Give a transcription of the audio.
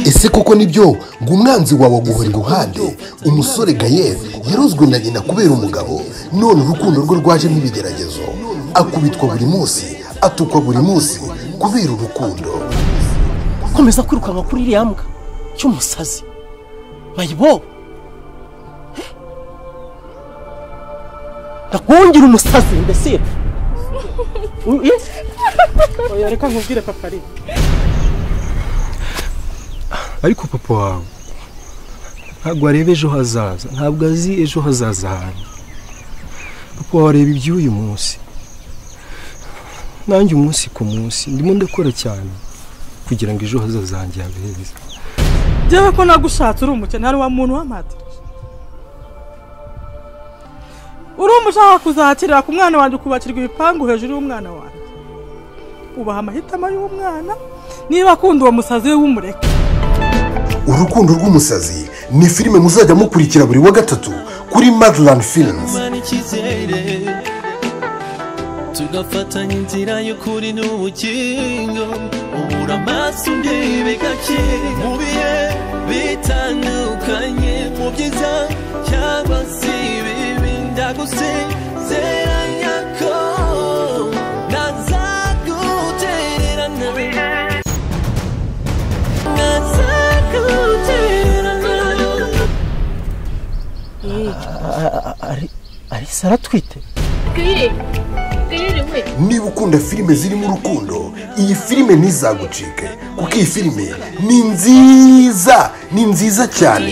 ese koko nibyo ngo umwanzi wawe aguhora iruhande umusore Gael yarozwe na nyina kubera umugabo none urukundo rwe rwajemo ibigeragezo akubitwa buri munsi atukwa buri munsi kubera urukundo komeza kwirukanka kuri iriya mbwa cy'umusazi mayibo ndakungira umusazi mbese oya reka nkubwire papa ari ariko papa wawe ntabwo areba ejo hazaza ntabwo azi ejo hazaza hanyu papa wawe areba iby'uyu munsi nanjye umunsi ku munsi ndimo ndakora cyane kugira ngo ejo hazaza hanjye habe heza jewe ko nagushatse uri umukene hari wa muntu w'amata uri umushaka kuzakirira ku mwana wanjye kubakirwa ibipangu hejuru y'umwana wanjye ubaha amahitamo y'umwana niba akunda uwo musazi we w'umureke urukundo rw'umusazi ni filime muzajya mukurikira buri wa gatatu kuri Madland Films tugafatanya inzira y'ukuri n'ubugingo ubura amaso ndebe gake mu bihe bitandukanye mu byiza cyangwa se ibibi ndagusezeranya ko ntazagutererana ari sara twite niba ukunda filime zirimo urukundo iyi filime ntizagucike kuko iyi filime ni nziza cyane